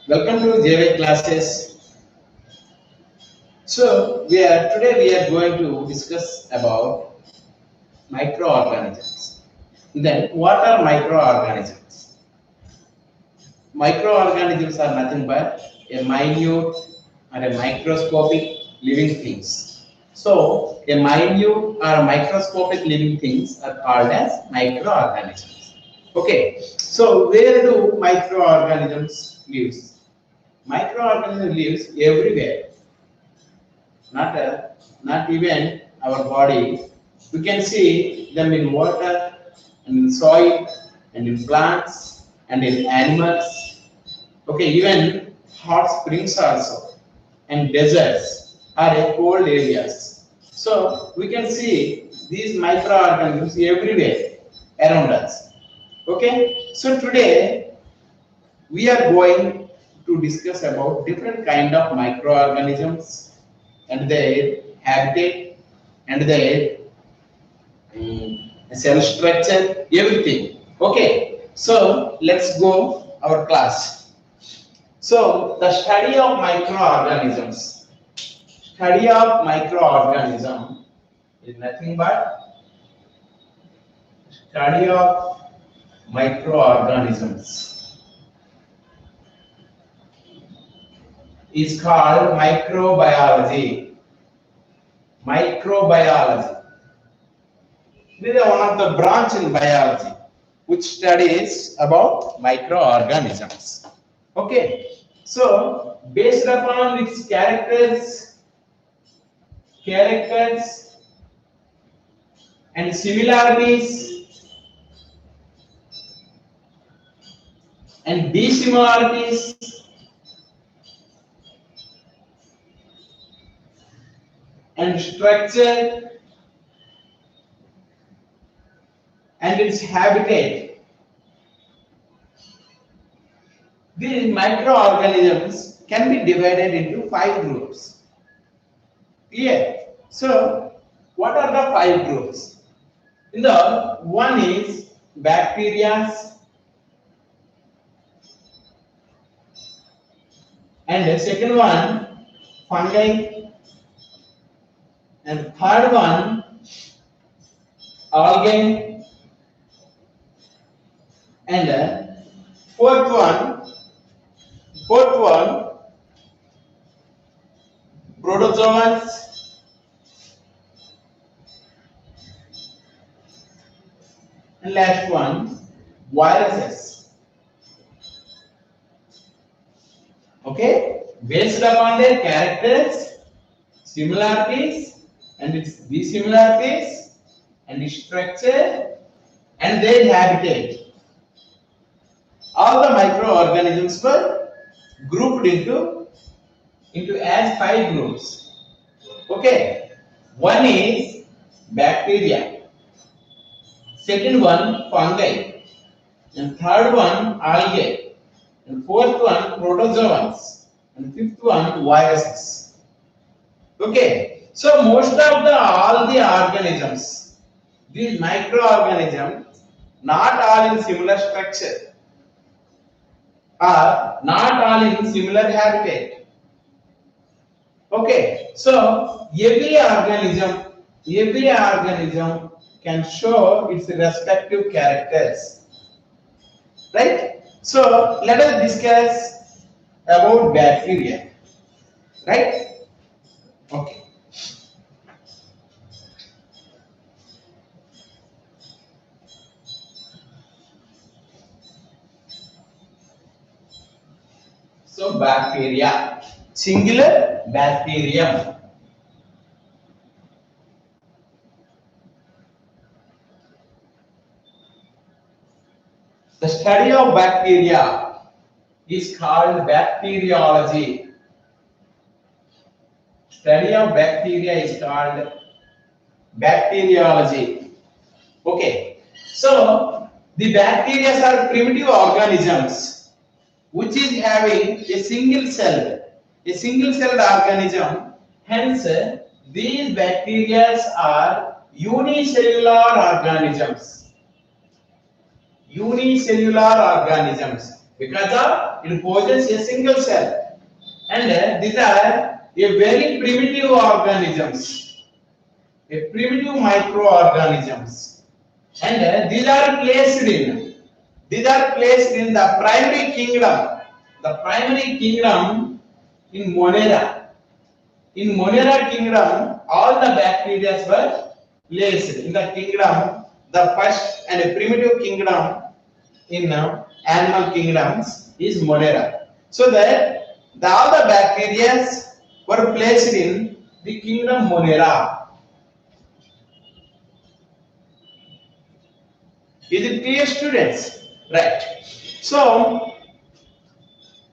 Welcome to JV classes. So today we are going to discuss about microorganisms. Then what are microorganisms? Microorganisms are nothing but a minute or a microscopic living things. So a minute or microscopic living things are called as microorganisms. Okay. So where do microorganisms live? Microorganism lives everywhere, not even our body. We can see them in water, and in soil, and in plants, and in animals. Okay, even hot springs also, and deserts are cold areas. So we can see these microorganisms everywhere around us. Okay, so today we are going to discuss about different kind of microorganisms and their habitat and their cell structure, everything. Okay, so let's go our class. So the study of microorganism is nothing but study of microorganisms is called microbiology. Microbiology. This is one of the branch in biology which studies about microorganisms. Okay, so based upon its characters and similarities and dissimilarities and structure and its habitat, these microorganisms can be divided into 5 groups. Clear? So, what are the 5 groups? In the one is bacteria, and the second one fungi, and third one algae, and fourth one protozoans, and last one viruses. Okay, based upon their characters, similarities, and its dissimilarities, and its structure, and their habitat, all the microorganisms were grouped into as 5 groups. Okay, one is bacteria, second one fungi, and third one algae, and fourth one protozoans, and fifth one viruses. Okay, so most of all the organisms, these microorganisms, not all in similar structure, are not all in similar habitat. Okay, so every organism can show its respective characters, right? So let us discuss about bacteria, right? Okay. So bacteria, singular bacterium. The study of bacteria is called bacteriology. Study of bacteria is called bacteriology. Okay, so the bacteria are primitive organisms which is having a single celled organism. Hence, these bacteria are unicellular organisms. Unicellular organisms. because of it possesses a single cell, and these are a very primitive organisms, a primitive microorganisms, and these are placed in the primary kingdom in Monera. In Monera kingdom, all the bacteria were placed in the kingdom, the first and primitive kingdom in animal kingdoms is Monera. So that all the bacteria were placed in the kingdom Monera. Is it clear, students? Right. So,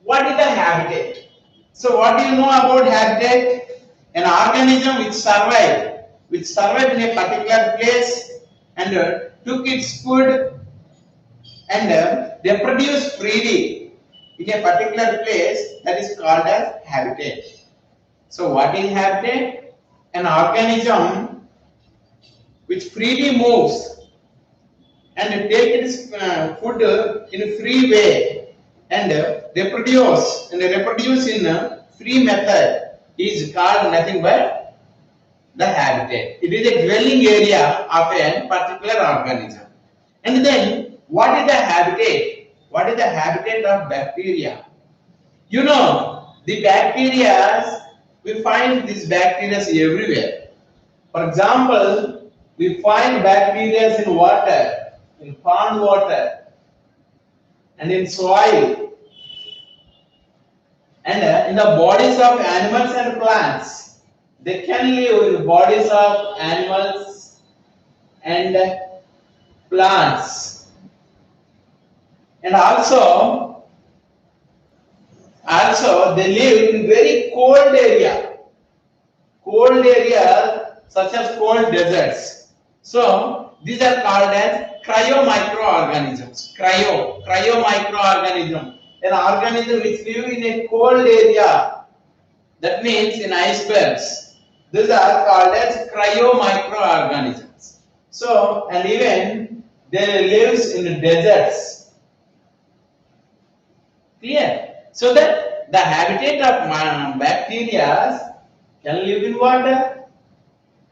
what is the habitat? So, what do you know about habitat? An organism which survived in a particular place and took its food and reproduced freely in a particular place, that is called as habitat. So, what is habitat? An organism which freely moves and take its food in a free way and reproduce in a free method is called nothing but the habitat. It is a dwelling area of a particular organism. And then what is the habitat? What is the habitat of bacteria? You know, the bacteria, we find these bacteria everywhere. For example, we find bacteria in water, in pond water, and in soil, and in the bodies of animals and plants. They can live in the bodies of animals and plants, and also they live in very cold areas such as cold deserts. So these are called as cryo microorganisms. Cryo microorganism, an organism which live in a cold area. That means in icebergs. These are called as cryo microorganisms. So, and even they lives in the deserts. Clear? So that the habitat of bacteria can live in water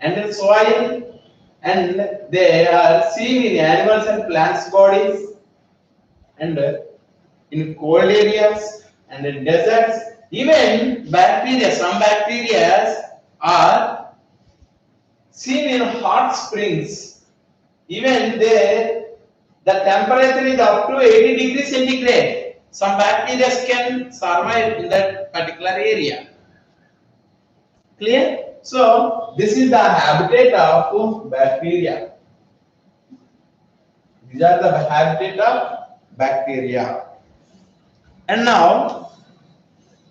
and in soil, and they are seen in animals and plants bodies, and in cold areas and in deserts. Even bacteria, some bacteria are seen in hot springs. Even there, the temperature is up to 80 degrees centigrade. Some bacteria can survive in that particular area. Clear? So, this is the habitat of bacteria. These are the habitat of bacteria. And now,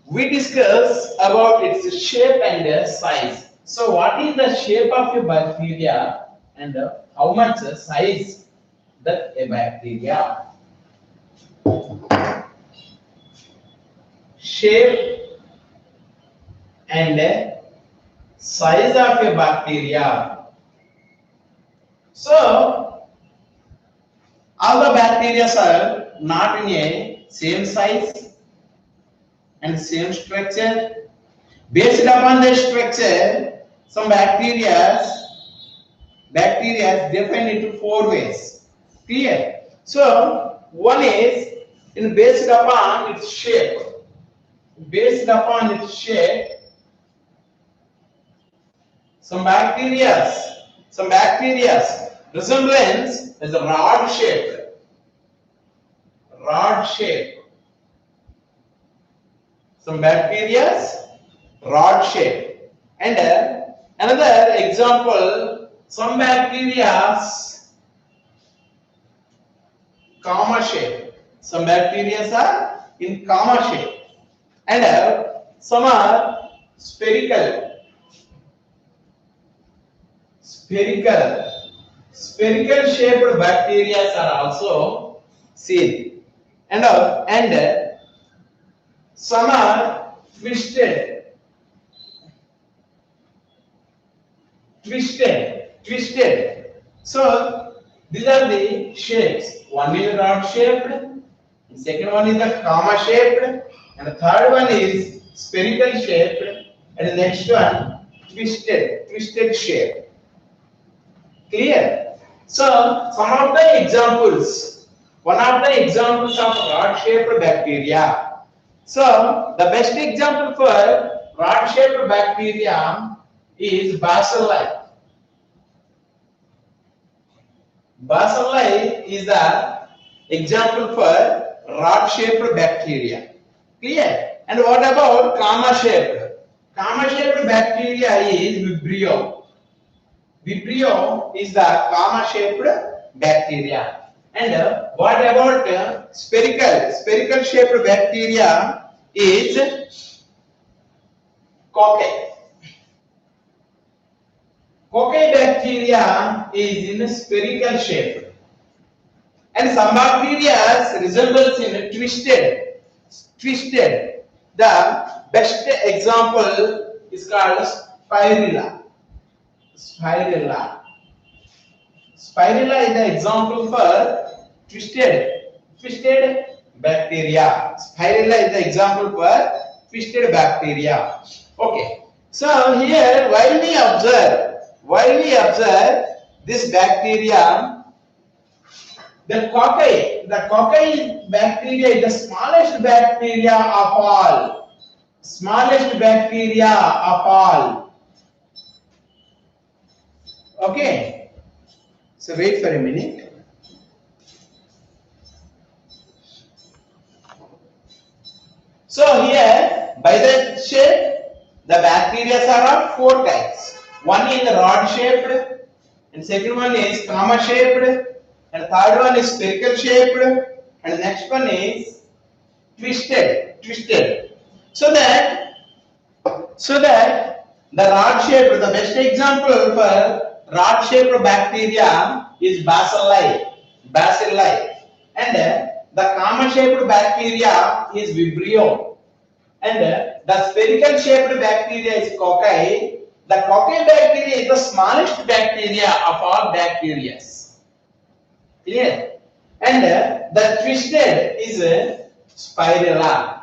we discuss about its shape and size. So, what is the shape of a bacteria and how much size that a bacteria? Shape and size of a bacteria. So, all the bacteria are not in a same size and same structure. Based upon the structure, some bacteria defined into 4 ways. Clear? So, one is in based upon its shape. Based upon its shape, some bacteria resemblance is a rod shape. Some bacteria rod shape. And another example, some bacteria comma shape. Some bacteria are in comma shape. And some are spherical shaped bacteria are also seen, and some are twisted. So these are the shapes. One is rod shaped Second one is the comma shaped, and the third one is spherical shaped, and the next one twisted shape. Clear? So some of the examples, one of the examples of rod shaped bacteria. So the best example for rod shaped bacteria is bacilli. Bacilli is the example for rod shaped bacteria. Clear? And what about comma shaped? Comma shaped bacteria is Vibrio. Vibrio is the comma shaped bacteria. And what about spherical shaped bacteria is Cocci. Cocci bacteria is in spherical shape. And some bacteria resembles in twisted. The best example is called spirilla. Spirilla is the example for twisted bacteria. Spirilla is the example for twisted bacteria. Okay. So here, while we observe this bacteria, the cocci bacteria is the smallest bacteria of all. Smallest bacteria of all. Okay. So wait for a minute. So here, by the shape, the bacteria are of four types. One is rod shaped, and second one is comma shaped, and third one is spherical shaped, and the next one is twisted. So that the rod shaped, the best example for rod shaped bacteria is bacilli, and the comma shaped bacteria is Vibrio, and the spherical shaped bacteria is Cocci. The Cocci bacteria is the smallest bacteria of all bacteria. Clear? And the twisted is spirilla.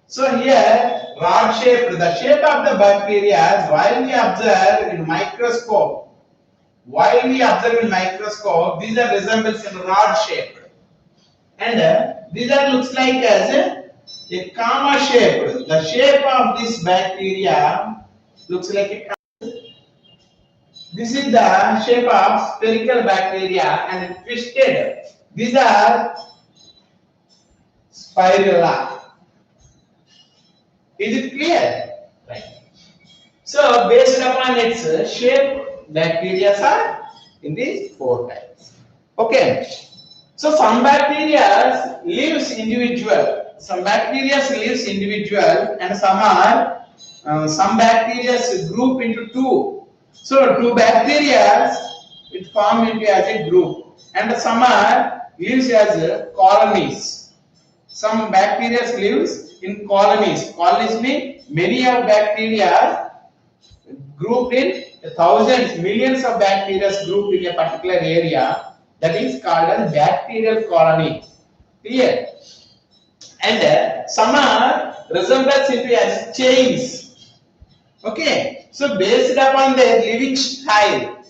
So here, rod shaped, the shape of the bacteria, while we observe in microscope, these are resembles in rod shape, and these are looks like as a comma shape. The shape of this bacteria looks like a. This is the shape of spherical bacteria and twisted. These are spirilla. Is it clear? Right. So based upon its shape, bacteria are in these four types. Okay. So some bacteria lives individual. Some bacteria lives individual, and some bacteria group into two. So two bacteria it form into as a group, and some are lives as colonies. Some bacteria lives in colonies. Colonies mean many of bacteria grouped in thousands, millions of bacteria grouped in a particular area. That is called as bacterial colony. Clear? And some are resembles into as chains. Okay. So based upon their living style,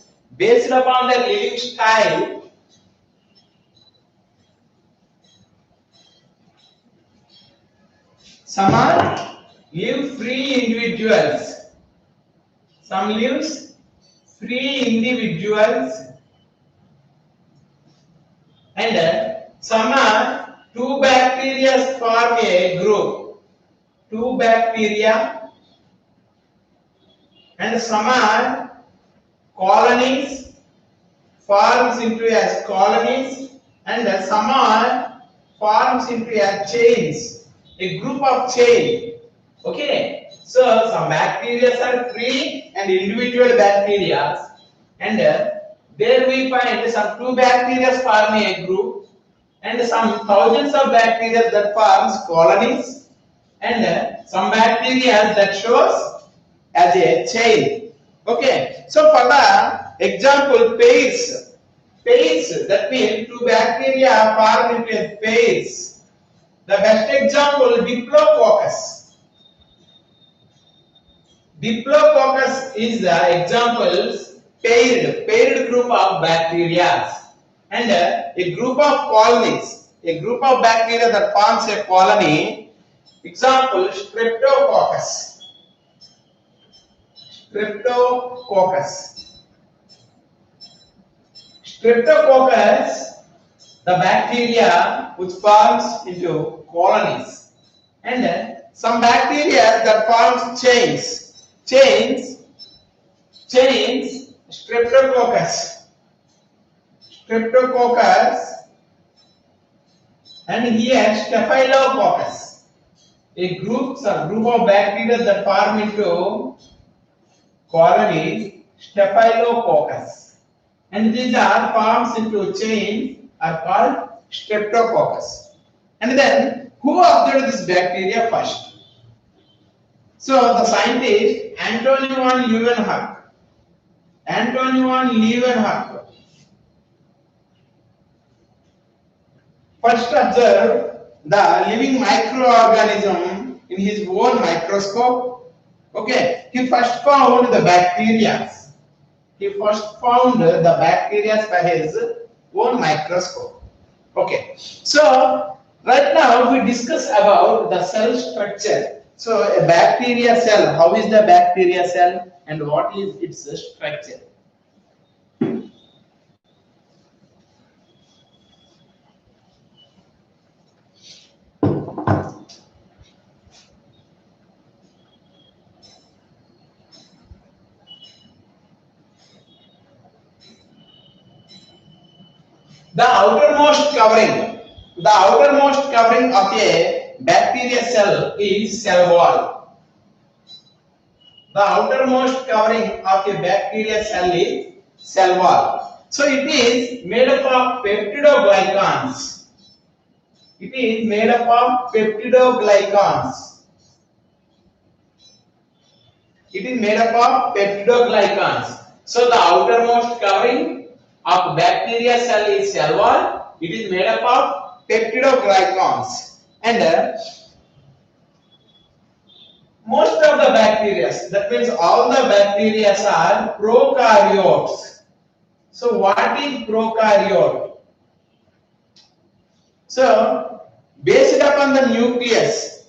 some are live free individuals. Some lives free individuals, and some are two bacteria form a group. Two bacteria, and some are colonies forms into as colonies, and some are forms into as chains, a group of chain. Okay, so some bacteria are free and individual bacteria, and there we find some two bacteria form a group, and some thousands of bacteria that forms colonies, and some bacteria that shows as a chain. Okay, so for the example pairs, that means two bacteria form into a pairs. The best example, Diplococcus. Diplococcus is the examples paired group of bacteria and a group of colonies, a group of bacteria that forms a colony. Example, Streptococcus. Streptococcus. Streptococcus, the bacteria which forms into colonies, and some bacteria that forms chains, Streptococcus, and here Staphylococcus, a group of bacteria that form into colonies, Staphylococcus, and these are forms into chains are called Streptococcus. And then who observed this bacteria first? So the scientist Antonio van Leeuwenhoek first observed the living microorganism in his own microscope. Okay, he first found the bacteria. He first found the bacteria by his own microscope. Okay, so right now we discuss about the cell structure. So a bacteria cell, how is the bacteria cell and what is its structure? The outermost covering of a bacteria cell is cell wall. The outermost covering of a bacteria cell is cell wall. So it is made up of peptidoglycans. It is made up of peptidoglycans. It is made up of peptidoglycans. So the outermost covering of bacteria cell is cell wall. It is made up of peptidoglycans, and most of the bacteria, that means all the bacteria are prokaryotes. So what is prokaryote? So based upon the nucleus,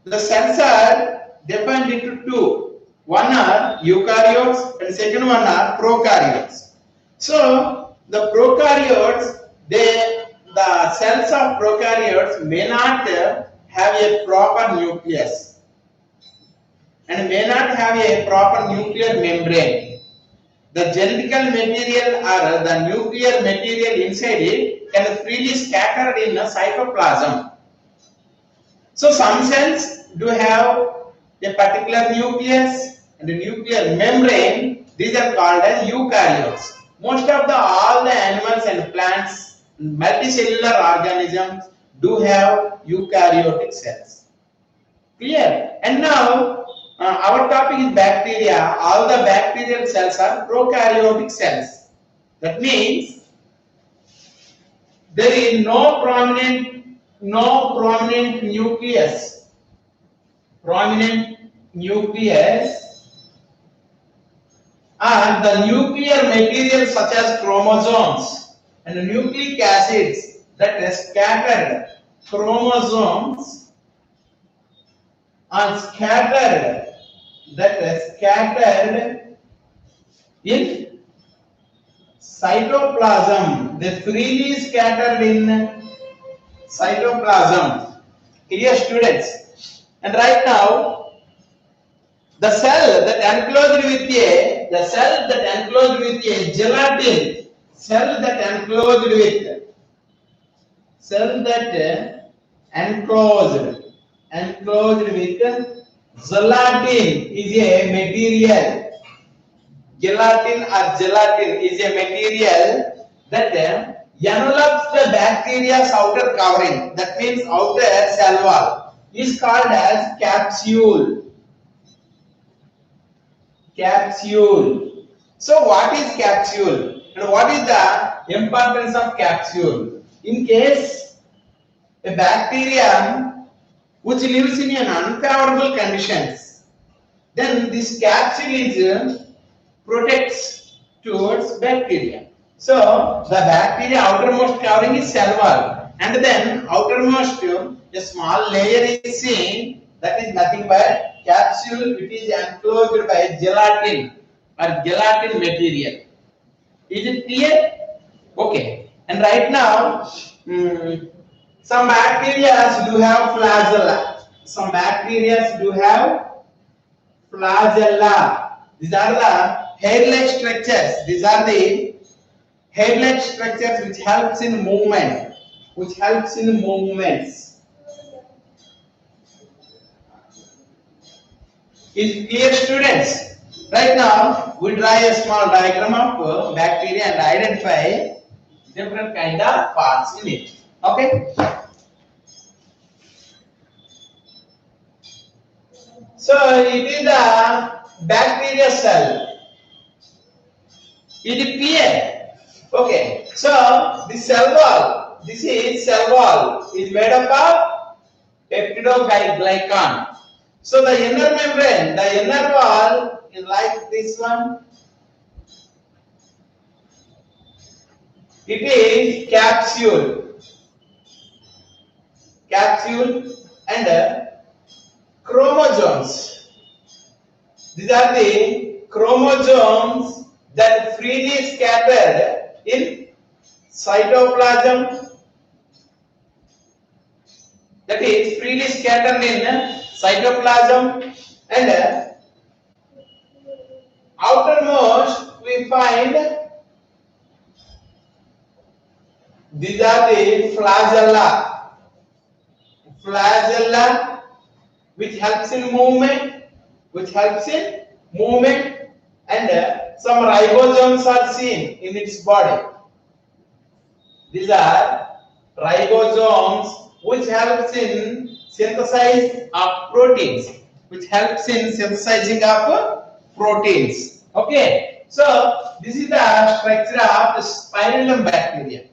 the cells are defined into two. One are eukaryotes and second one are prokaryotes. So the prokaryotes, the cells of prokaryotes may not have a proper nucleus and may not have a proper nuclear membrane. The genetical material or the nuclear material inside it can freely scattered in the cytoplasm. So some cells do have a particular nucleus and a nuclear membrane. These are called as eukaryotes. Most of all the animals and plants, multicellular organisms do have eukaryotic cells. Clear? And now our topic is bacteria. All the bacterial cells are prokaryotic cells. That means there is no prominent nucleus. Prominent nucleus. And the nuclear material such as chromosomes and nucleic acids that are scattered, chromosomes are scattered in cytoplasm. They freely scattered in cytoplasm. Clear, students? And right now, the cell that enclosed with a gelatin, enclosed with gelatin is a material. Gelatin is a material that envelops the bacteria's outer covering. That means outer cell wall is called as capsule. So what is capsule and what is the importance of capsule? In case a bacterium which lives in an unfavorable conditions, then this capsule is protects towards bacteria. So the bacteria outermost covering is cell wall, and then outermost a small layer is seen, that is nothing but capsule. It is enclosed by gelatin or gelatin material. Is it clear? Okay. And right now, some bacteria do have flagella. Some bacteria do have flagella. These are the hair-like structures. These are the hair-like structures which helps in movement. Which helps in movements. Is clear, students? Right now, we draw a small diagram of bacteria and identify different kind of parts in it. Okay. So it is a bacteria cell. Is it clear? Okay. So the cell wall, this is cell wall, is made up of peptidoglycan. So the inner membrane, the inner wall is like this one. It is capsule, and chromosomes. These are the chromosomes that freely scattered in cytoplasm. That is freely scattered in cytoplasm, and outermost we find these are the flagella, which helps in movement, and some ribosomes are seen in its body. These are ribosomes which helps in synthesis of proteins, Okay, so this is the structure of the spirillum bacteria.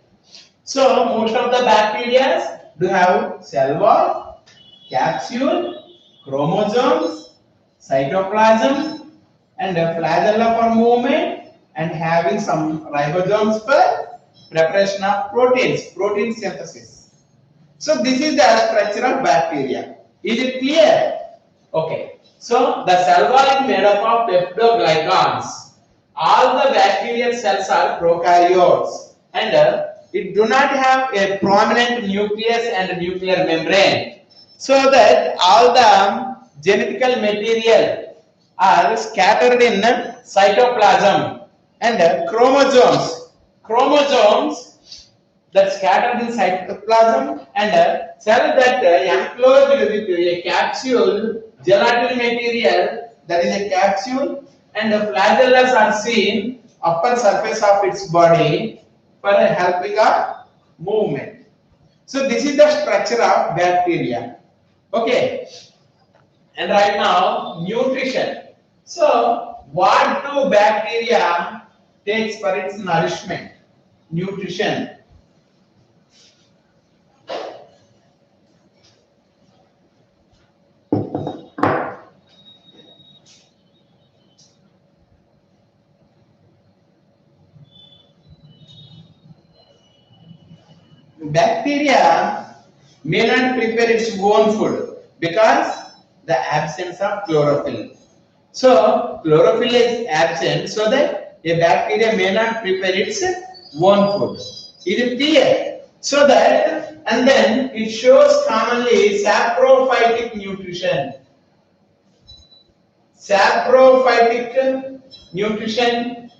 So most of the bacteria do have cell wall, capsule, chromosomes, cytoplasm, and flagella for movement, and having some ribosomes for preparation of protein synthesis. So this is the structure of bacteria. Is it clear? Okay. So the cell wall is made up of peptidoglycans. All the bacterial cells are prokaryotes, and it do not have a prominent nucleus and nuclear membrane, so that all the genetical material are scattered in cytoplasm, and chromosomes that scattered in cytoplasm, and cell that enclosed with a capsule, gelatin material, that is a capsule, and the flagellas are seen upper surface of its body for helping of movement. So this is the structure of bacteria. Okay. And right now, nutrition. So what do bacteria takes for its nourishment? Nutrition. Bacteria may not prepare its own food because the absence of chlorophyll. So chlorophyll is absent, so that a bacteria may not prepare its own food. Is it clear? So that, and then it shows commonly saprophytic nutrition.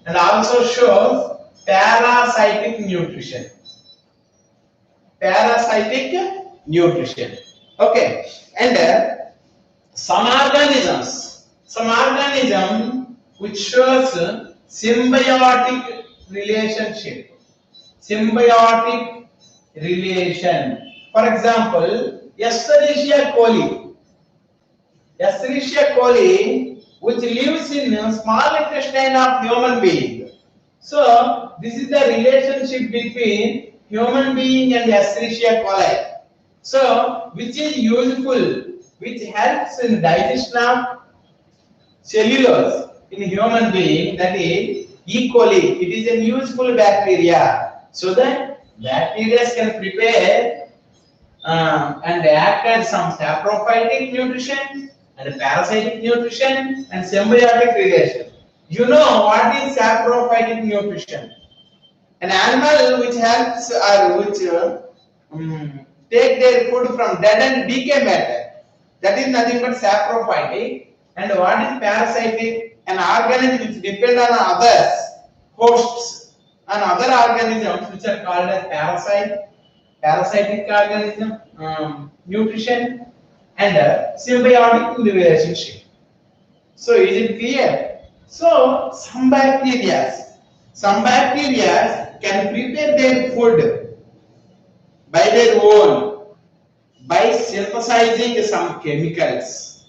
And also shows parasitic nutrition. Okay, and some organisms which shows symbiotic relation. For example, Escherichia coli, which lives in small intestine of human being. So this is the relationship between human being and Escherichia coli. So, which is useful, which helps in digestion of cellulose in human being, that is E. coli. It is a useful bacteria. So that bacteria can prepare and act as some saprophytic nutrition and parasitic nutrition and symbiotic relation. You know what is saprophytic nutrition? An animal which helps or which take their food from dead and decay matter. That is nothing but saprophytic. And what is parasitic? An organism which depend on others, hosts, and other organisms which are called as parasitic organism, nutrition, and symbiotic relationship. So is it clear? So some bacteria can prepare their food by their own by synthesizing some chemicals.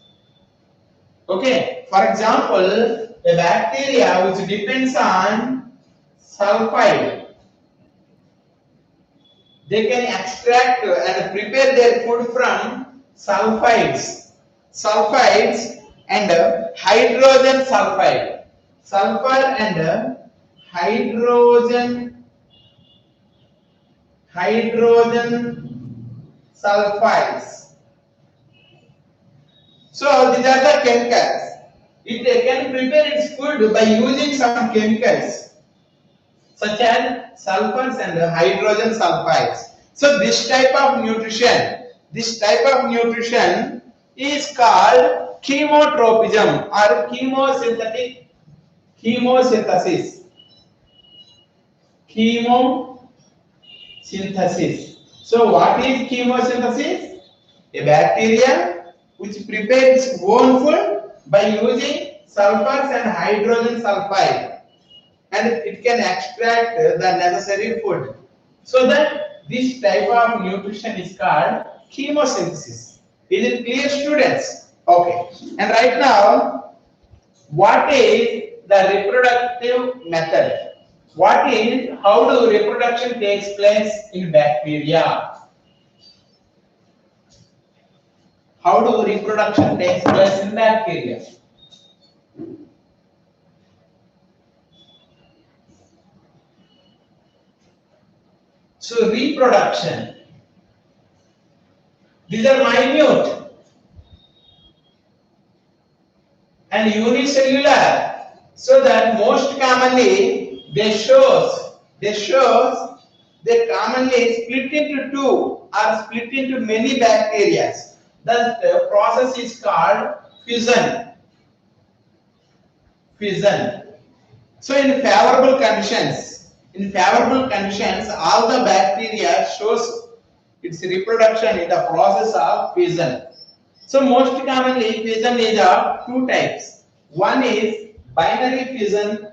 Okay, for example, a bacteria which depends on sulfide, they can extract and prepare their food from sulfides and hydrogen sulfide, sulfur and hydrogen sulfides. So these are the chemicals. It can prepare its food by using some chemicals such as sulfurs and hydrogen sulfides. So this type of nutrition is called chemotropism or chemosynthesis. So what is chemosynthesis? A bacteria which prepares its own food by using sulfurs and hydrogen sulfide, and it can extract the necessary food. So that this type of nutrition is called chemosynthesis. Is it clear, students? Okay. And right now, what is the reproductive method? How do reproduction takes place in bacteria? How do reproduction takes place in bacteria? So reproduction, these are minute and unicellular, so that most commonly they commonly split into two or split into many bacteria. The process is called fission. So in favorable conditions, all the bacteria shows its reproduction in the process of fission. So most commonly fission is of two types. One is binary fission,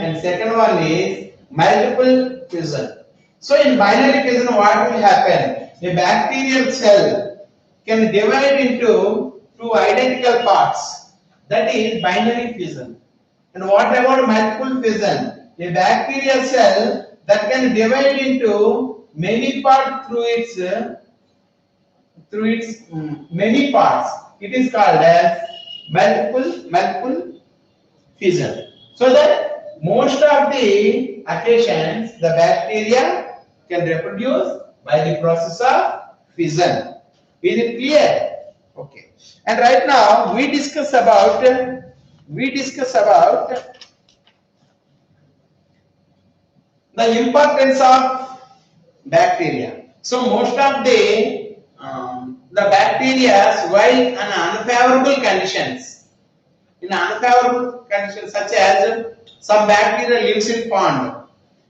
and second one is multiple fission. So in binary fission, what will happen? A bacterial cell can divide into two identical parts. That is binary fission. And what about multiple fission? A bacterial cell that can divide into many parts through its many parts. It is called as multiple fission. So that most of the occasions the bacteria can reproduce by the process of fission. Is it clear? Okay. And right now we discuss about the importance of bacteria. So most of the bacteria while in unfavorable conditions, such as some bacteria lives in pond.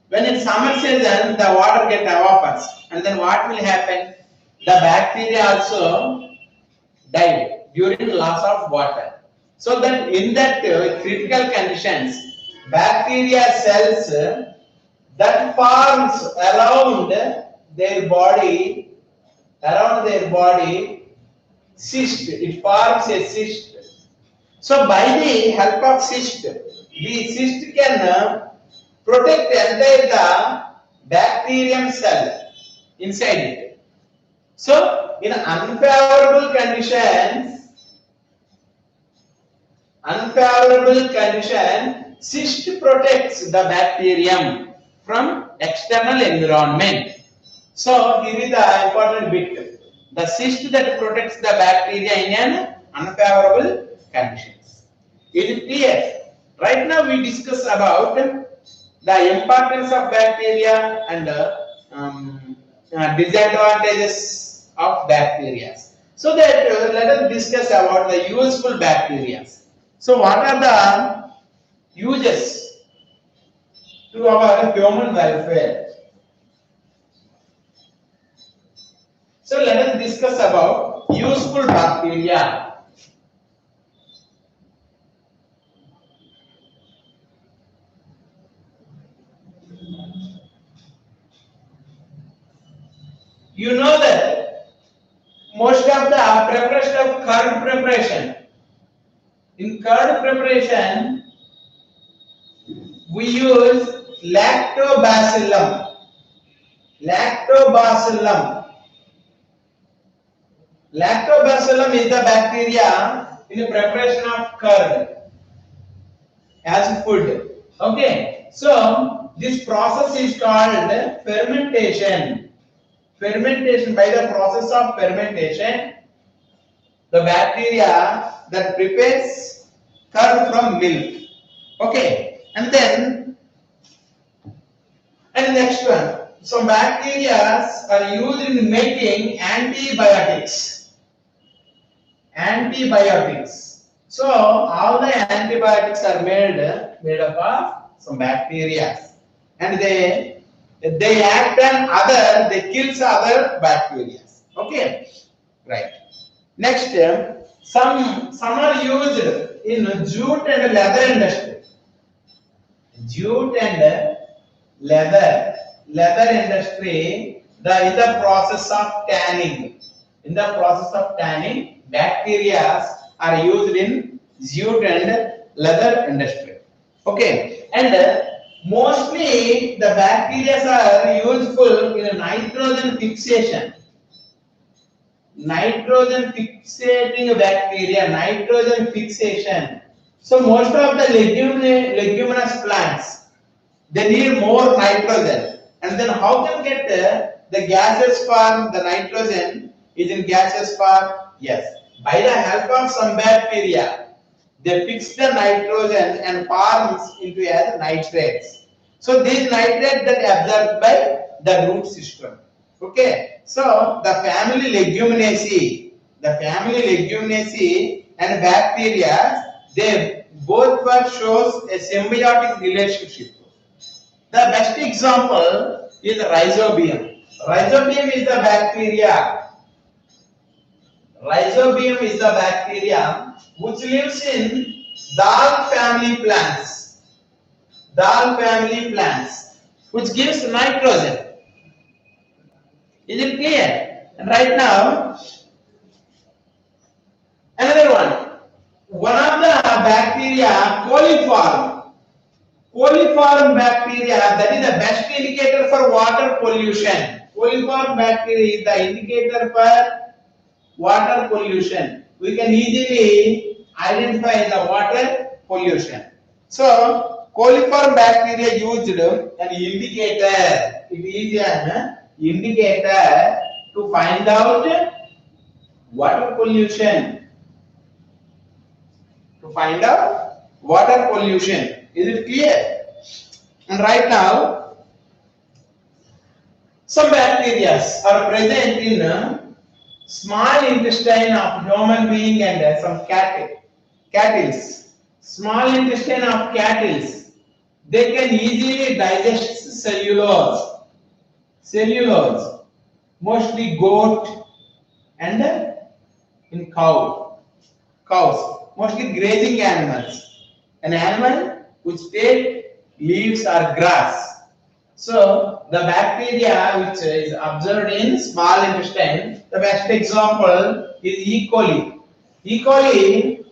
When in summer season the water gets evaporates, and then what will happen? The bacteria also die during loss of water. So then in that critical conditions, bacteria cells that forms around their body cyst. It forms a cyst. So by the help of cyst, the cyst can protect entire bacterium cell inside it. So in unfavorable condition, cyst protects the bacterium from external environment. So here is the important bit. The cyst that protects the bacteria in an unfavorable conditions. Is it clear? Right now we discuss about the importance of bacteria and disadvantages of bacteria. So that let us discuss about the useful bacteria. So what are the uses to our human welfare? So let us discuss about useful bacteria. You know that most of the preparation of curd preparation. In curd preparation, we use lactobacillum. Lactobacillum is the bacteria in the preparation of curd as food. Okay, so this process is called fermentation. By the process of fermentation, the bacteria that prepares curd from milk. Okay, and next one. Some bacteria are used in making antibiotics. So all the antibiotics are made up of some bacteria, and they act on they kills other bacteria. Okay, right. Next, some are used in jute and leather industry. Jute and leather industry, in the process of tanning. In the process of tanning, bacteria are used in jute and leather industry. Okay, and mostly the bacteria are useful in nitrogen fixation. Nitrogen fixating bacteria, nitrogen fixation. So most of the leguminous plants, they need more nitrogen. And then how can get the gases for the nitrogen is in gases for, yes, by the help of some bacteria, they fix the nitrogen and forms into as nitrates. So these nitrates that absorbed by the root system. Okay, so the family Leguminosae and bacteria, they both shows a symbiotic relationship. The best example is rhizobium. Rhizobium is the bacteria. Rhizobium is the bacteria which lives in dal family plants. Which gives nitrogen. Is it clear? And right now, another one. One of the bacteria, coliform bacteria, that is the best indicator for water pollution. Coliform bacteria is the indicator for water pollution. We can easily identify the water pollution. So, coliform bacteria used an indicator. It is an indicator to find out water pollution. Is it clear? And right now, some bacteria are present in small intestine of human being and some cattle. Small intestine of cattle, they can easily digest cellulose, mostly goat and in cows, mostly grazing animals. An animal which take leaves or grass. So the bacteria which is observed in small intestine, the best example is E. coli. E. coli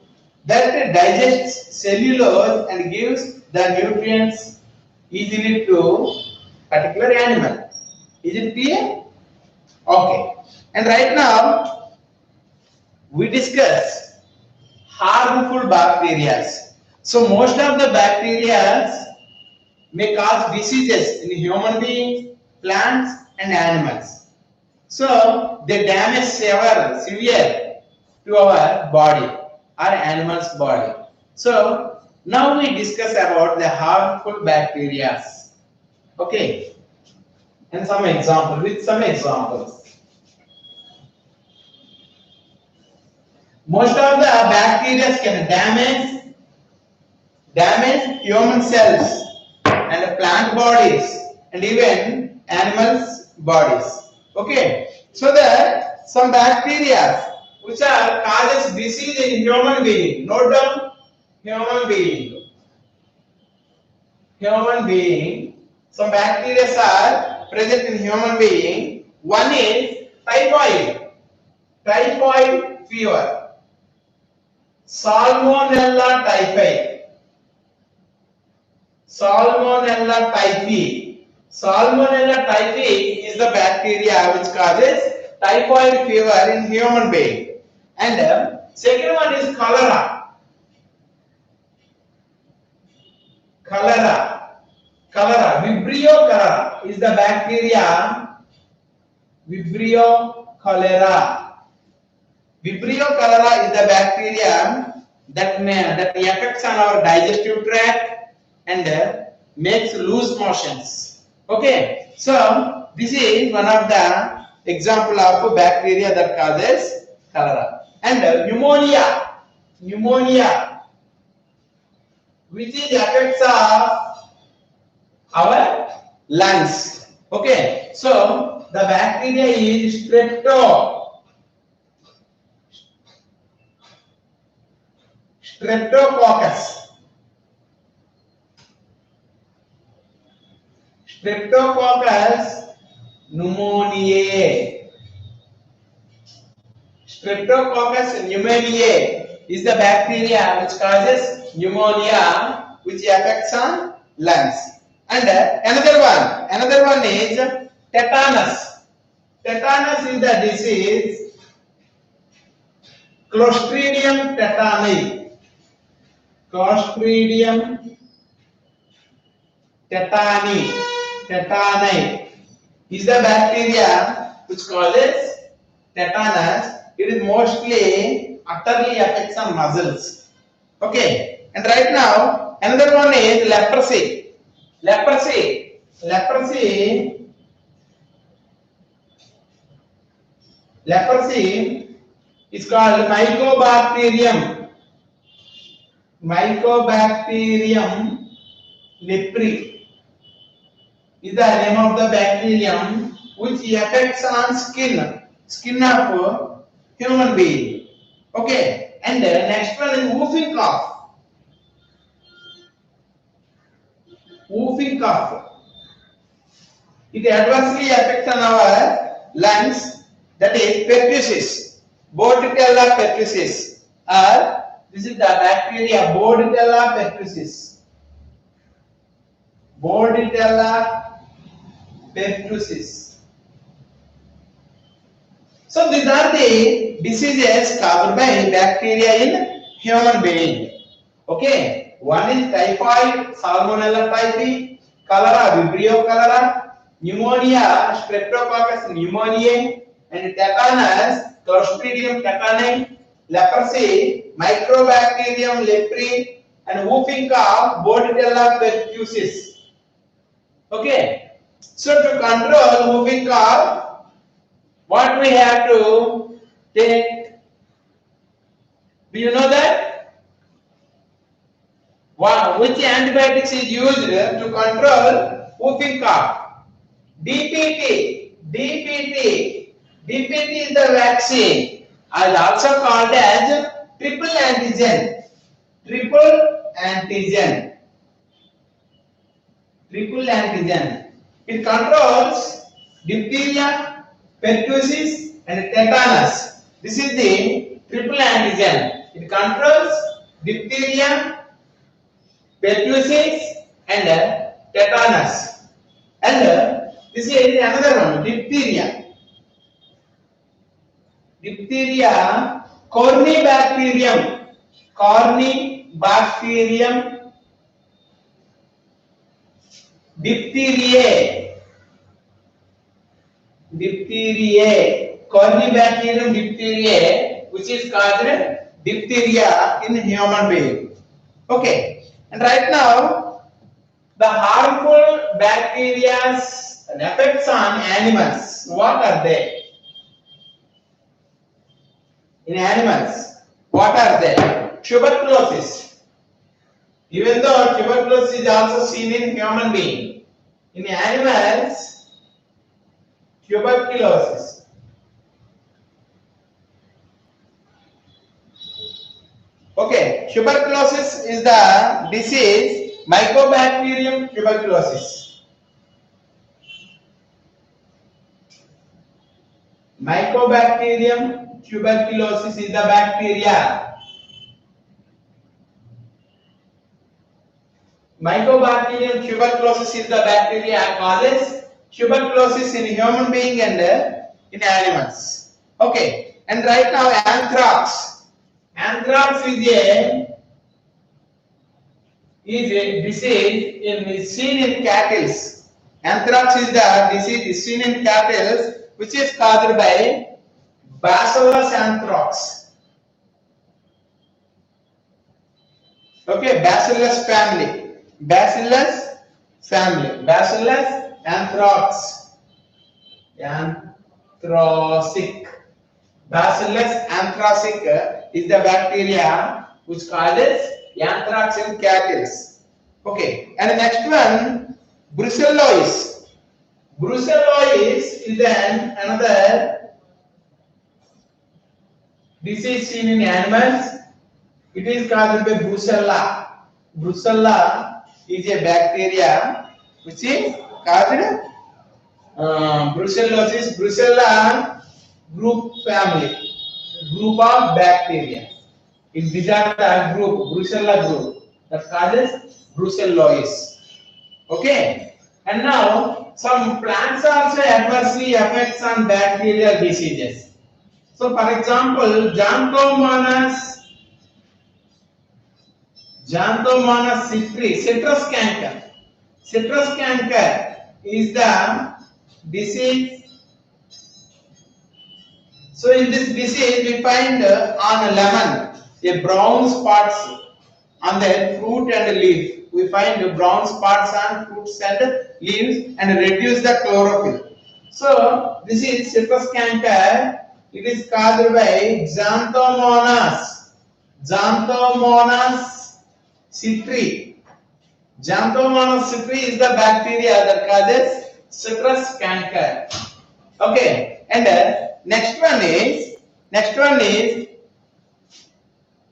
that digests cellulose and gives the nutrients easily to particular animal. Is it clear? Okay. And right now we discuss harmful bacteria. So most of the bacteria may cause diseases in human beings, plants, and animals. So they damage severe to our body or animal's body. So now we discuss about the harmful bacteria. Okay, and some examples. Most of the bacteria can damage human cells and plant bodies and even animals bodies. Okay, so that some bacteria which are causes disease in human being. Note down, human being. Some bacteria are present in human being. One is typhoid fever, Salmonella typhi. Salmonella typhi is the bacteria which causes typhoid fever in human being. And second one is cholera. Vibrio cholera is the bacteria. Vibrio cholera is the bacteria that affects on our digestive tract and makes loose motions. Okay, so this is one of the example of bacteria that causes cholera. And pneumonia, which is affects of our lungs. Okay, so the bacteria is Streptococcus pneumoniae. Streptococcus pneumoniae is the bacteria which causes pneumonia, which affects on lungs. And another one is tetanus. Tetanus is the disease Clostridium tetani. Tetani is the bacteria which causes tetanus. It is mostly utterly affects on muscles. Okay, and right now another one is leprosy. Leprosy is called Mycobacterium leprae is the name of the bacterium which affects on skin of human being. Okay, and the next one is whooping cough. It adversely affects on our lungs. That is pertussis, Bordetella pertussis, or this is the bacteria Bordetella pertussis. So these are the diseases caused by bacteria in human being. Okay, one is typhoid, Salmonella typhi, cholera, Vibrio cholera, pneumonia, Streptococcus pneumoniae, and tetanus, Clostridium tetani, leprosy, Mycobacterium leprae, and whooping cough, Bordetella pertussis. Okay, so to control whooping cough, what we have to take? Do you know that? Wow, which antibiotics is used to control whooping cough? DPT is the vaccine, and also called as triple antigen. It controls diphtheria, pertussis, and tetanus. This is the triple antigen. It controls diphtheria, pertussis, and tetanus. And diphtheria, cornybacterium, cornybacterium, diphtheriae, cornybacterium diphtheriae, which is called diphtheria in human being. Okay, and right now the harmful bacteria's effects on animals. What are they? In animals, what are they? Tuberculosis. Even though tuberculosis is also seen in human being, in animals, tuberculosis. Okay, tuberculosis is the disease, Mycobacterium tuberculosis. Mycobacterium tuberculosis is the bacteria. Mycobacterium tuberculosis is the bacteria causes tuberculosis in human being and in animals. Okay, and right now anthrax. Anthrax is a disease seen in cattle. Anthrax is the disease seen in cattle, which is caused by Bacillus anthrax. Okay, Bacillus family. Bacillus anthrax. Anthracite. Bacillus anthracic is the bacteria which causes anthrax in cattle. Okay, and the next one, brucellosis. Brucellosis is then another disease seen in animals. It is caused by Brucella. Brucella is a bacteria which is caused brucellosis. Brucella group of bacteria. These are the Brucella group that causes brucellosis. Okay, and now some plants also adversely affects on bacterial diseases. So, for example, Xanthomonas citri, citrus canker. Citrus canker is the disease. So, in this disease, we find on a lemon a brown spots on the fruit and leaf. We find brown spots on fruits and leaves and reduce the chlorophyll. So, this is citrus canker. It is caused by Xanthomonas citri. Xanthomonas citri is the bacteria that causes citrus canker. Okay, and next one is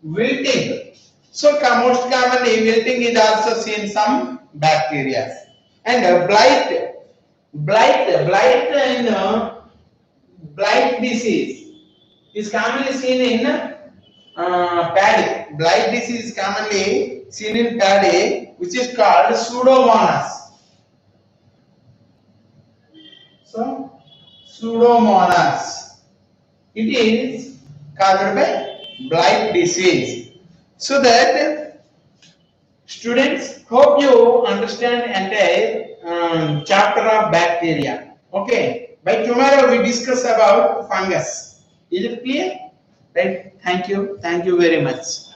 wilting. So most commonly wilting is also seen some bacteria. And blight disease is commonly seen in paddy. Blight disease is commonly seen in paddy, which is called Pseudomonas. So Pseudomonas. It is caused by blight disease. So that students, hope you understand entire chapter of bacteria. Okay. By tomorrow we discuss about fungus. Is it clear? Right. Thank you. Thank you very much.